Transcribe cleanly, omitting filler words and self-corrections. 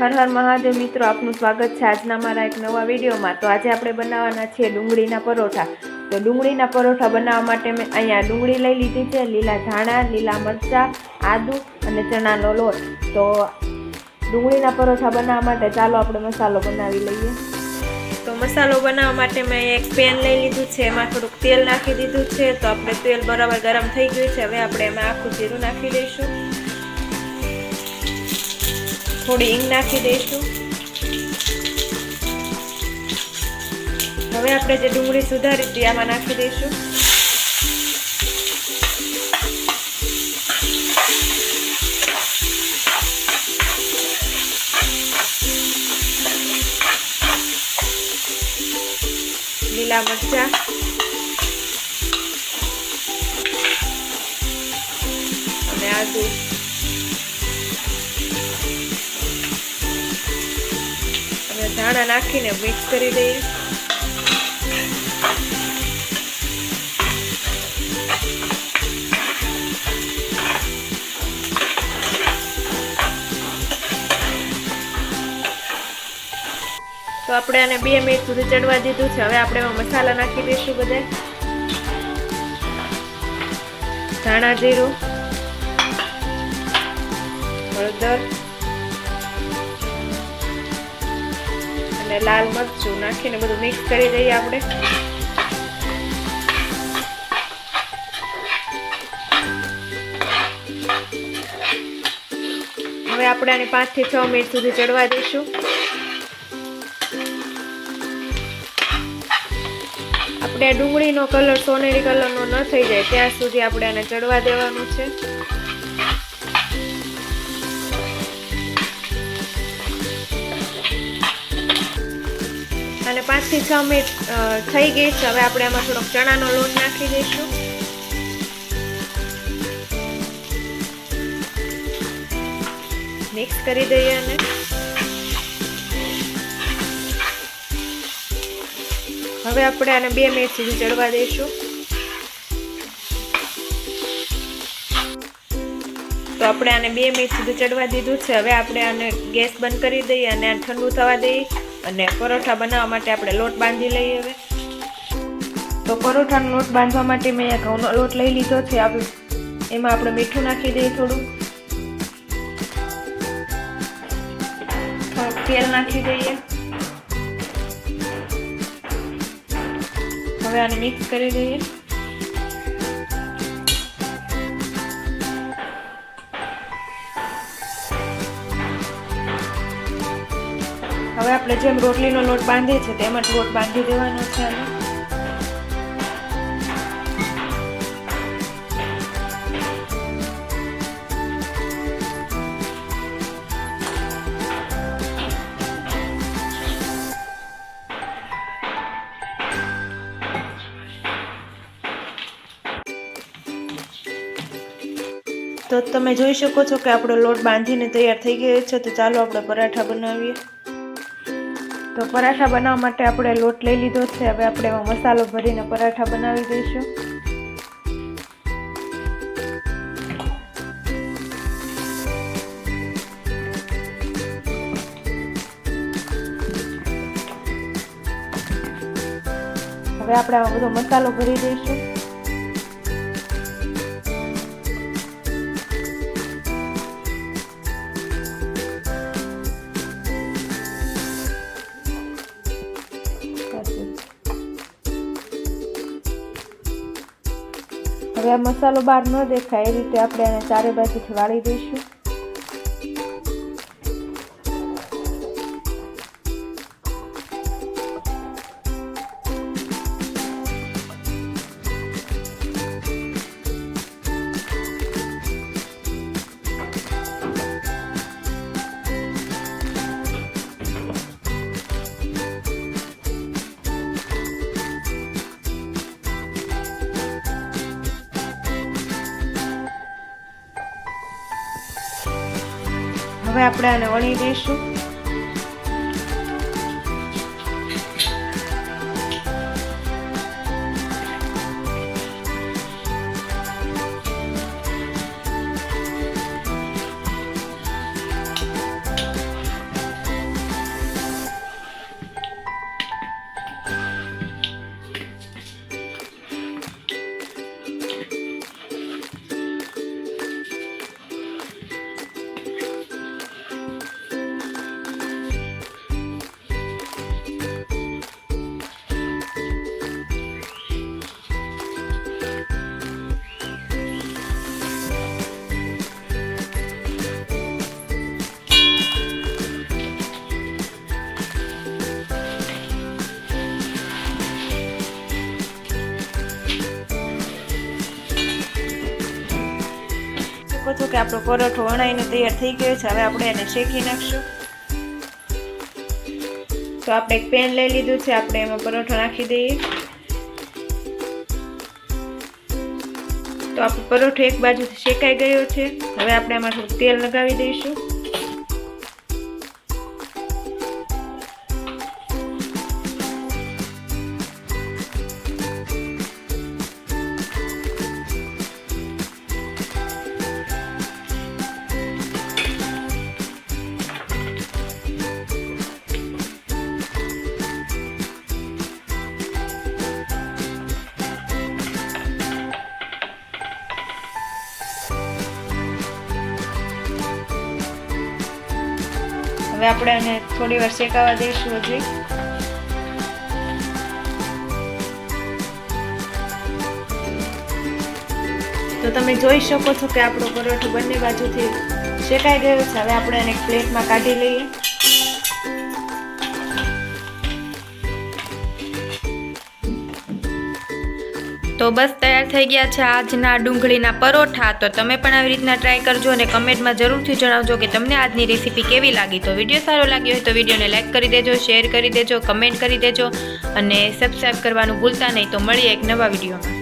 હર હર મહાદેવ મિત્રો, આપનું સ્વાગત છે આજના મારા એક નવા વિડીયોમાં। તો આજે આપણે બનાવવાના છે ડુંગળીના પરોઠા। તો ડુંગળીના પરોઠા બનાવવા માટે મેં અહીંયા ડુંગળી લઈ લીધી છે, લીલા ધાણા, લીલા મરચાં, આદુ અને ચણાનો લોટ। તો ડુંગળીના પરોઠા બનાવવા માટે ચાલો આપણે મસાલો બનાવી લઈએ। તો મસાલો બનાવવા માટે મેં એક પેન લઈ લીધું છે, એમાં થોડુંક તેલ નાખી દીધું છે। તો આપણે તેલ બરાબર ગરમ થઈ ગયું છે, હવે આપણે એમાં આખું જીરું નાખી દઈશું, थोड़ी हींग नाखी दईशुं। हवे आपणे जे डुंगળી सुधारी હતી આમાં નાખી દઈશું। લીલા મરચાં અને આદુ धाणा नाखीने मिक्स करी दईए। तो आपणे आने 2 मिनिट सुधी चढ़वा दीधुं छे। हवे आपणे एमां मसाला नाखी दईशुं बधाय। धाणा जीरुं, हळदर लाल मरचું નાખીને બધું મિક્સ કરી દઈએ આપણે। હવે આપણે આને 5 થી 6 મિનિટ સુધી ચડવા દઈશું। આપણે ડુંગળીનો કલર સોનેરી કલરનો ન થઈ જાય ત્યાં સુધી આપણે આને ચડવા દેવાનું છે। અને 5 થી 6 મિનિટ થઈ ગઈ છે। હવે આપણે આમાં થોડોક ચણાનો લોટ નાખી દઈશું, મિક્સ કરી દઈએ અને હવે આપણે આને 2 મિનિટ સુધી ચડવા દઈશું। તો આપણે આને 2 મિનિટ સુધી ચડવા દીધું છે। હવે આપણે આને ગેસ બંધ કરી દઈએ અને આ ઠંડુ થવા દઈએ અને પરોઠા બનાવવા માટે આપણે લોટ બાંધી લઈએ। હવે તો પરોઠાનો લોટ બાંધવા માટે મેં આ ઘઉંનો લોટ લઈ લીધો છે। એમાં આપણે મીઠું નાખી દઈએ, થોડું તેલ નાખી દઈએ। હવે આને મિક્સ કરી દઈએ। હવે આપણે જેમ રોટલીનો લોટ બાંધીએ છીએ તેમ જ લોટ બાંધી દેવાનો છે આને। તો તમે જોઈ શકો છો કે આપણો લોટ બાંધીને તૈયાર થઈ ગયો છે। તો ચાલો આપણે પરાઠા બનાવીએ। તો પરાઠા બનાવવા માટે આપણે લોટ લઈ લીધો છે। હવે આપણે એમાં મસાલો ભરીને પરાઠા બનાવી દઈશું। હવે આપણે આમાં બધો મસાલો ભરી દઈશું। હવે આ મસાલો બહાર ન દેખાય એ રીતે આપણે આને ચારે બાજુથી વાળી દઈશું। હવે આપણે આને વણી દઈશું। છો કે આપણો પરોઠો વણાઈને તૈયાર થઈ ગયો છે। હવે આપણે એને શેકી નાખશું। તો આપણે એક પેન લઈ લીધું છે, આપણે એમાં પરોઠો નાખી દઈએ। તો આપણો પરોઠો એક બાજુથી શેકાઈ ગયો છે। હવે આપણે આમાં થોડું તેલ લગાવી દઈશું। હવે આપણે આને થોડી વાર શેકાવા દઈશું હજી। તો તમે જોઈ શકો છો કે આપણો પરોઠો બંને બાજુથી શેકાઈ ગયો છે। હવે આપણે એને એક પ્લેટમાં કાઢી લઈએ। તો બસ તૈયાર થઈ ગયા છે આજના ડુંગળીના પરોઠા। તો તમે પણ આવી રીતના ટ્રાય કરજો અને કમેન્ટમાં જરૂરથી જણાવજો કે તમને આજની રેસીપી કેવી લાગી। તો વિડીયો સારો લાગ્યો હોય તો વિડીયોને લાઇક કરી દેજો, શેર કરી દેજો, કમેન્ટ કરી દેજો અને સબસ્ક્રાઈબ કરવાનું ભૂલતા નહીં। તો મળીએ એક નવા વિડીયોમાં।